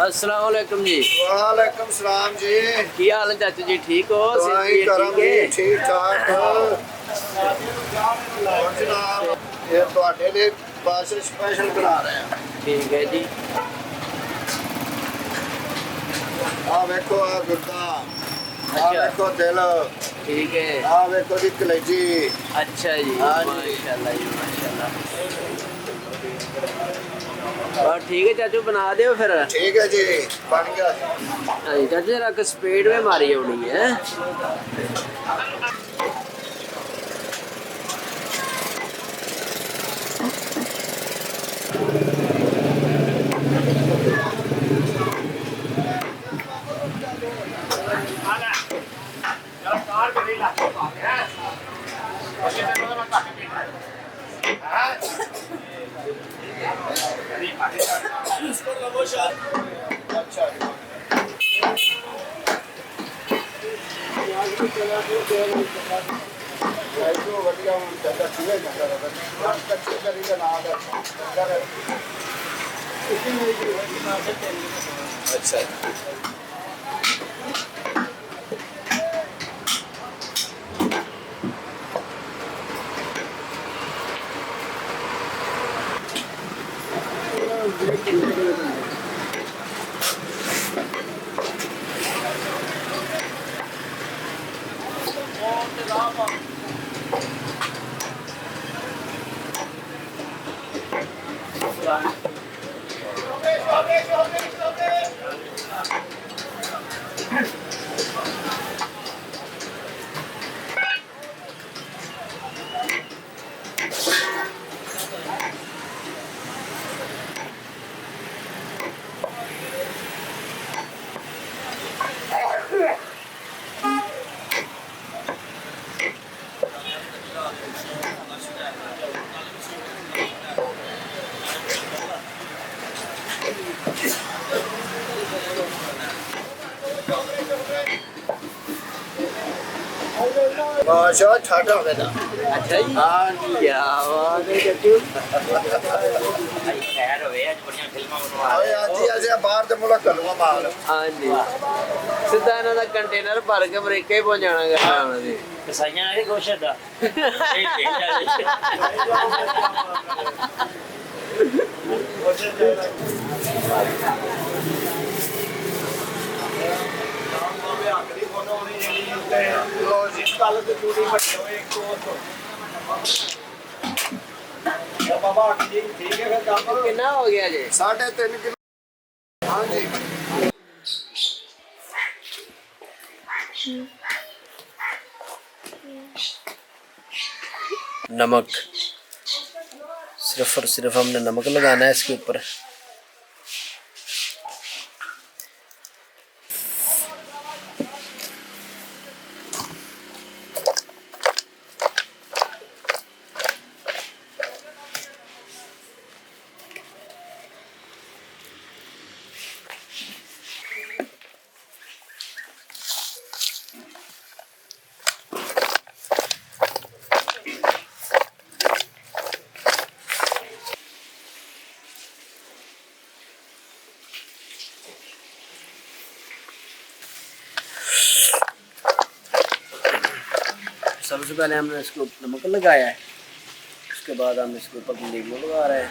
अस्सलाम वालेकुम जी। वालेकुम सलाम जी। की हाल है चाचू जी, ठीक हो? ठीक ठाक। ये ਤੁਹਾਡੇ ਲਈ ਬਸ ਸਪੈਸ਼ਲ ਬਣਾ ਰਹੇ ਹਾਂ। ठीक है जी। ਆ ਵੇਖੋ ਆ ਗੁਰਦਾ, ਆ ਵੇਖੋ ਦਿਲ, ठीक है। ਆ ਵੇਖੋ ਜੀ ਕਲੇਜੀ। अच्छा जी, हाँ जी। माशाल्लाह जी माशाल्लाह। और ठीक है चाचू, बना दो फिर। ठीक है जी, बन गया। हाँ जी चाचू, जरा स्पीड में मारी होनी है। अच्छा माशा ठाटा बेटा। अच्छा जी, हाँ जी, क्या बात है चाचू। आज बाहर से मुल्क करूँगा माल। हाँ जी, सीधा इन्हों का कंटेनर भर के अमरीका ही पहुँच जाना घर जी। कसाइयां ने कुछ था कितना हो गया जी? 3.5 किलो। हाँ जी। नमक, सिर्फ और सिर्फ हमने नमक लगाना है इसके ऊपर। सबसे पहले हमने इसके ऊपर नमक लगाया है, उसके बाद हम इसके ऊपर नींबू लगा रहे हैं।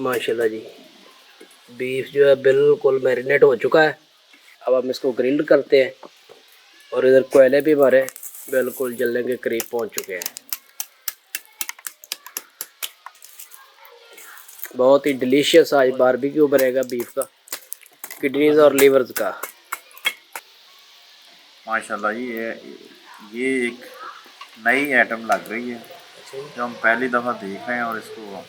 माशाल्लाह जी, बीफ जो है बिल्कुल मैरिनेट हो चुका है। अब हम इसको ग्रिल करते हैं और इधर कोयले भी हमारे बिल्कुल जलने के करीब पहुंच चुके हैं। बहुत ही डिलीशियस आज बारबेक्यू बनेगा बीफ का, किडनीज और लीवर्स का। माशाल्लाह जी, ये एक नई आइटम लग रही है जो हम पहली दफ़ा देख रहे हैं और इसको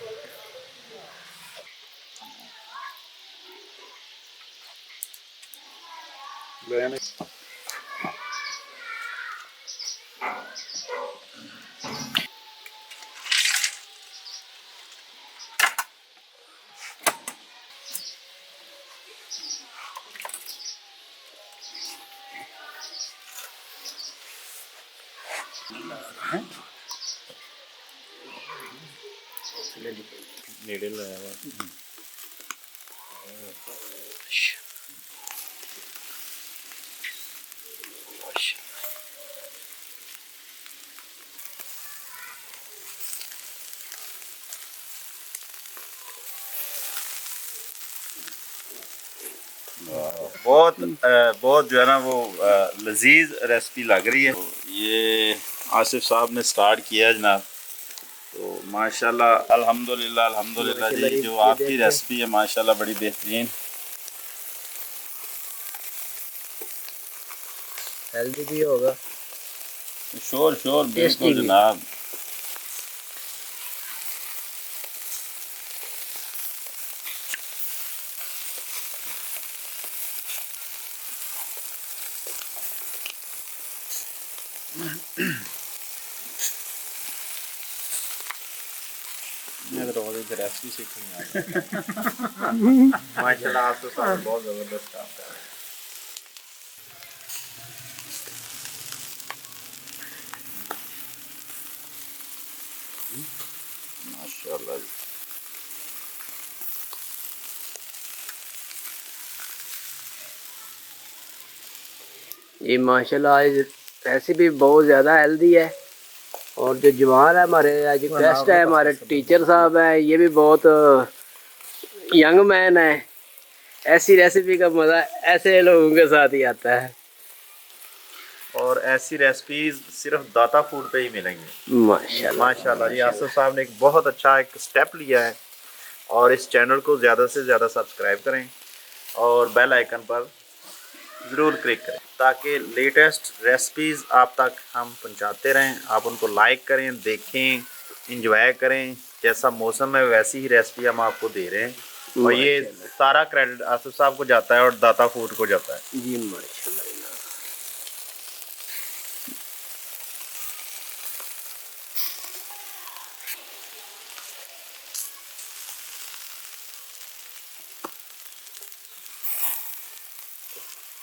नेड़े लाया हुआ बहुत जो है ना वो लजीज रेसिपी लग रही है। ये आसिफ साहब ने स्टार्ट किया है जनाब, तो माशाल्लाह अल्हम्दुलिल्लाह अल्हम्दुलिल्लाह जी। जो आपकी रेसिपी है माशाल्लाह बड़ी बेहतरीन, हेल्दी भी होगा। श्योर श्योर बिल्कुल जनाब। मैं तो रोज रेसिपी सीखने आ रहा हूं। माशाल्लाह आप तो सारे बहुत जबरदस्त काम कर रहे हैं। माशाल्लाह जी। ये माशाल्लाह आज रेसिपी बहुत ज़्यादा हेल्दी है। और जो जवान है हमारे आज गेस्ट है, हमारे टीचर साहब हैं, ये भी बहुत यंग मैन है। ऐसी रेसिपी का मज़ा ऐसे लोगों के साथ ही आता है। और ऐसी रेसिपीज सिर्फ दाता फूड पे ही मिलेंगी माशाल्लाह माशाल्लाह जी। आसिफ साहब ने एक बहुत अच्छा एक स्टेप लिया है, और इस चैनल को ज़्यादा से ज़्यादा सब्सक्राइब करें और बेल आइकन पर ज़रूर क्लिक करें, ताकि लेटेस्ट रेसिपीज़ आप तक हम पहुंचाते रहें। आप उनको लाइक करें, देखें, इंजॉय करें। जैसा मौसम है वैसी ही रेसिपी हम आपको दे रहे हैं, और ये सारा क्रेडिट आसिफ साहब को जाता है और दाता फूड को जाता है जी। माशाल्लाह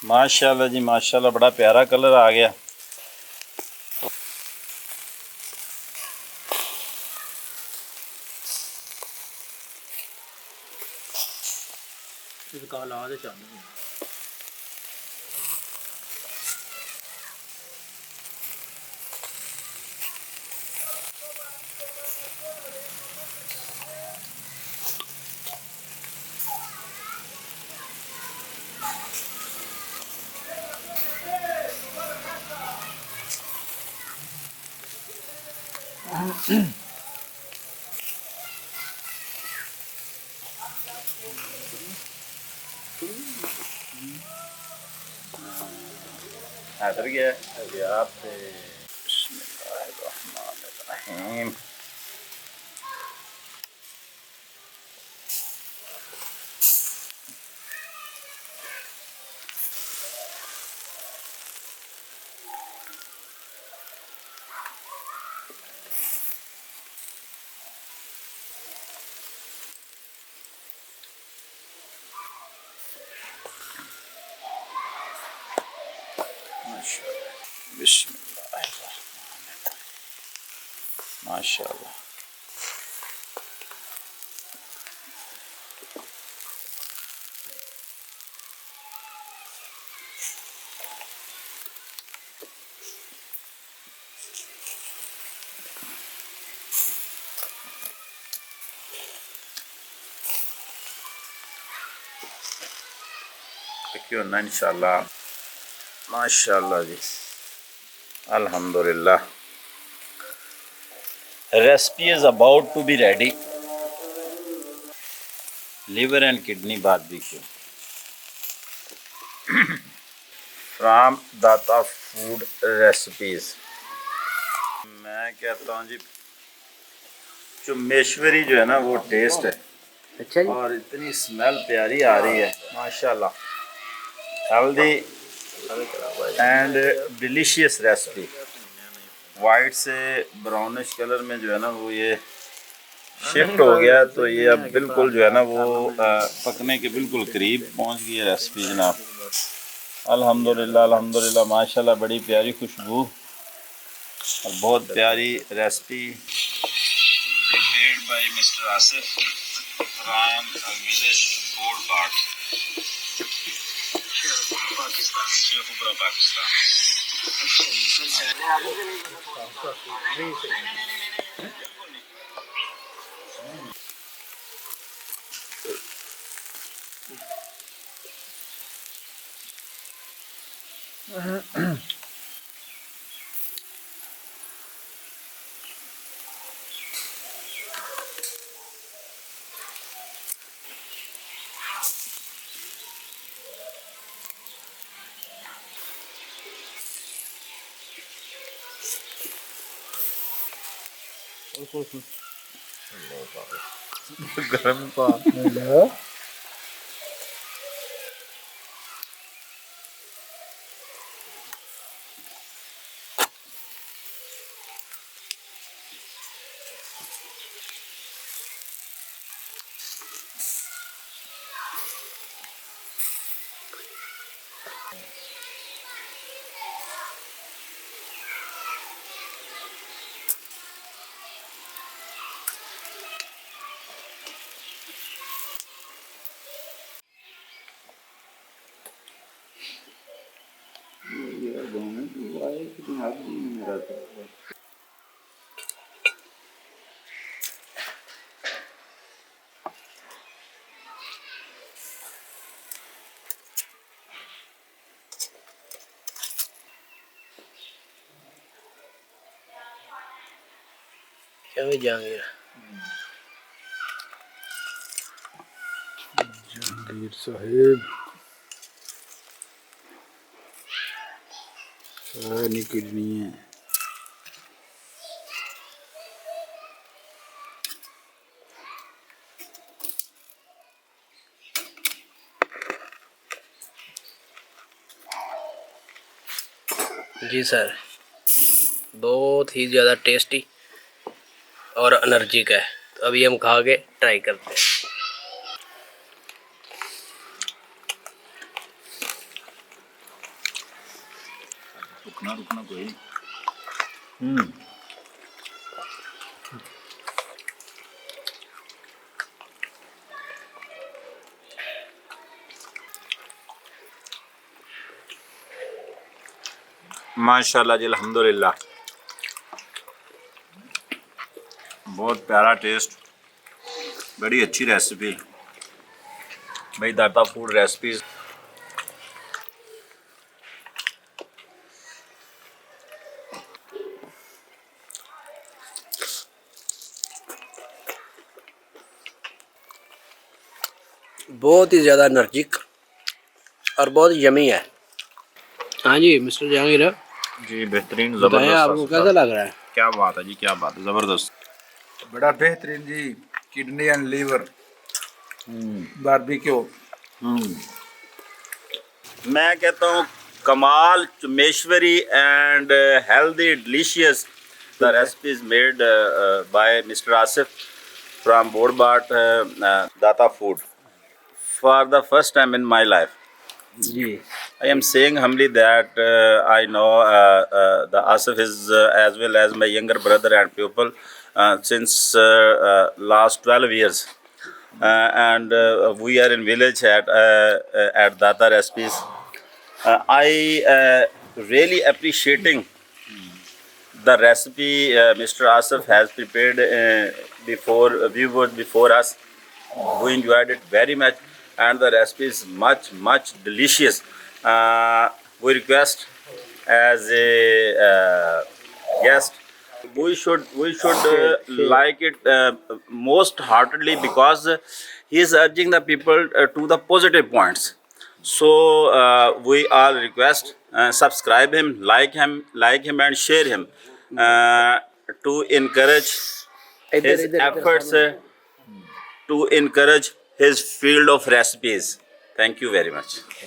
माशाल्लाह जी माशाल्लाह। बड़ा प्यारा कलर आ गया। हैदर गया अभी आप बिस्मिल्लाहिर्रहमानिर्रहीम। बिस्मिल्लाहिर्रहमानिर्रहीम। माशाल्लाह। क्यों ना इंशाल्लाह। माशाल्लाह जी अल्हम्दुलिल्लाह। Recipe is about to be ready. Liver and kidney barbecue from Data food recipes. मैं कहता हूँ जी चुम्बेश्वरी जो है ना वो टेस्ट है। अच्छा जी। और इतनी स्मेल प्यारी आ रही है माशाल्लाह। Healthy and delicious recipe. White से ब्राउनिश कलर में जो है ना वो ये शिफ्ट हो गया तो ये अब बिल्कुल जो है ना वो पकने के बिल्कुल करीब पहुंच गई है रेसिपी जनाब। अल्हम्दुलिल्लाह अल्हम्दुलिल्लाह माशाल्लाह, बड़ी प्यारी खुशबू और बहुत प्यारी recipe prepared by Mr. Asif from village Boardbart, Sheikhupura, Pakistan. गर्म पानी क्या भी जहांगीर साहेब निकलनी है। जी सर, बहुत ही ज़्यादा टेस्टी और एनर्जी का है। तो अभी हम खा के ट्राई करते हैं। रुकना कोई माशाल्लाह जी अल्हम्दुलिल्लाह, बहुत प्यारा टेस्ट, बड़ी अच्छी रेसिपी भाई। दाता फूड रेसिपीज बहुत ही ज़्यादा एनर्जिक और बहुत यमी है। हाँ जी मिस्टर जहांगीर जी, बेहतरीन बताएं, ज़बरदस्त। आपको कैसा लग रहा है? क्या बात है जी, क्या बात है, ज़बरदस्त। बड़ा बेहतरीन जी, किडनी एंड लीवर बारबेक्यू। मैं कहता हूँ कमाल, चुमेश्वरी and healthy delicious. The recipe is made by mister Asif from बोडबाट Data food for the first time in my life. जी I am saying humbly that I know the Asif is as well as my younger brother and pupil since last 12 years. And we are in village at Data Recipes. I really appreciating the recipe Mr. Asif has prepared before viewers before us. We enjoyed it very much, and the recipe is much delicious. We request as a guest, we should like it most heartedly, because he is urging the people to the positive points. So we all request subscribe him, like him, and share him to encourage his efforts to encourage his field of recipes. Thank you very much.